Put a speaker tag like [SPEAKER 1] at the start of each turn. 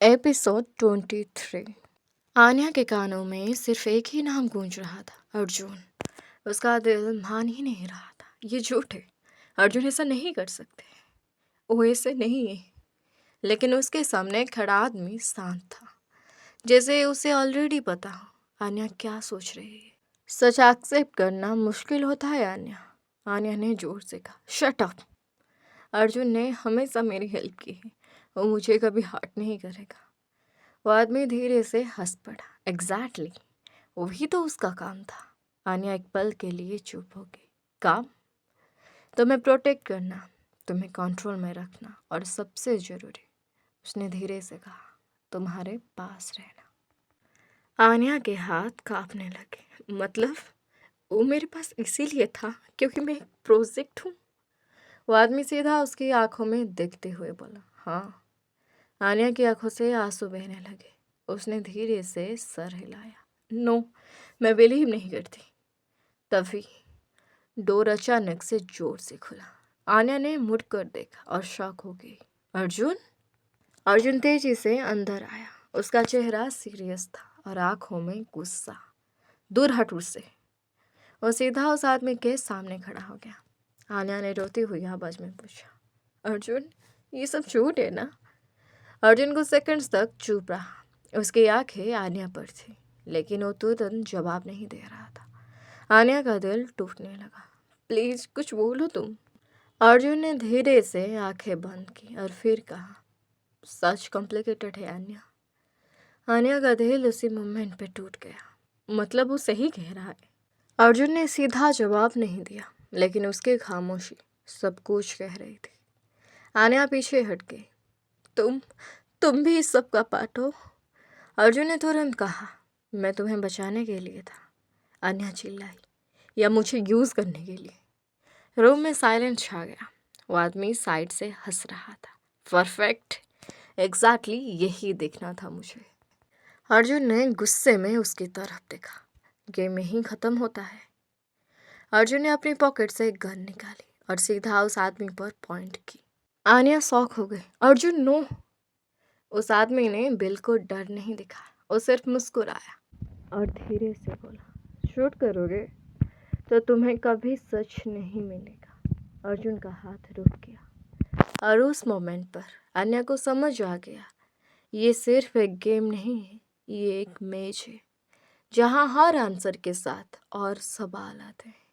[SPEAKER 1] Episode 23। Anya के कानों में सिर्फ एक ही नाम गूंज रहा था, अर्जुन। उसका दिल मान ही नहीं रहा था। ये झूठ है, अर्जुन ऐसा नहीं कर सकते। वो ऐसे नहीं है। लेकिन उसके सामने खड़ा आदमी शांत था, जैसे उसे ऑलरेडी पता हो आन्या क्या सोच रही है। सच एक्सेप्ट करना मुश्किल होता है आन्या। आन्या ने जोर से कहा, शट अप। अर्जुन ने हमेशा मेरी हेल्प की है, वो मुझे कभी हर्ट नहीं करेगा। वो आदमी धीरे से हंस पड़ा। एग्जैक्टली, वही तो उसका काम था। आन्या एक पल के लिए चुप हो गई। काम? तुम्हें प्रोटेक्ट करना, तुम्हें कंट्रोल में रखना, और सबसे जरूरी, उसने धीरे से कहा, तुम्हारे पास रहना। आन्या के हाथ कांपने लगे। मतलब वो मेरे पास इसीलिए था क्योंकि मैं एक प्रोजेक्ट हूँ? वो आदमी सीधा उसकी आंखों में देखते हुए बोला, हाँ। आन्या की आंखों से आंसू बहने लगे। उसने धीरे से सर हिलाया। नो, मैं बिलीव नहीं करती। तभी डोर अचानक से जोर से खुला। आन्या ने मुड़कर देखा और शॉक हो गई। अर्जुन? अर्जुन तेजी से अंदर आया। उसका चेहरा सीरियस था और आंखों में गुस्सा। दूर हट उससे। वो सीधा उस आदमी के सामने खड़ा हो गया। आन्या ने रोती हुई आवाज में पूछा, अर्जुन, ये सब झूठ है ना? अर्जुन कुछ सेकंड्स तक चुप रहा। उसकी आंखें आन्या पर थी, लेकिन वो तुरंत जवाब नहीं दे रहा था। आन्या का दिल टूटने लगा। प्लीज कुछ बोलो तुम। अर्जुन ने धीरे से आंखें बंद की और फिर कहा, सच कॉम्प्लिकेटेड है आन्या। आन्या का दिल उसी मोमेंट पे टूट गया। मतलब वो सही कह रहा है। अर्जुन ने सीधा जवाब नहीं दिया, लेकिन उसकी खामोशी सब कुछ कह रही थी। आन्या पीछे हट गई। तुम भी इस सब का पार्ट हो? अर्जुन ने तुरंत कहा, मैं तुम्हें बचाने के लिए था। आन्या चिल्लाई, या मुझे यूज करने के लिए? रूम में साइलेंस छा गया। वो आदमी साइड से हंस रहा था। परफेक्ट, एग्जैक्टली यही देखना था मुझे। अर्जुन ने गुस्से में उसकी तरफ देखा। गेम यहीं खत्म होता है। अर्जुन ने अपनी पॉकेट से एक गन निकाली और सीधा उस आदमी पर पॉइंट की। आन्या शॉक हो गई। अर्जुन, नो। उस आदमी ने बिल्कुल डर नहीं दिखाया। वो सिर्फ मुस्कुराया और धीरे से बोला, शूट करोगे तो तुम्हें कभी सच नहीं मिलेगा। अर्जुन का हाथ रुक गया और उस मोमेंट पर आन्या को समझ आ गया, ये सिर्फ एक गेम नहीं है, ये एक मैच है, जहाँ हर आंसर के साथ और सवाल आते हैं।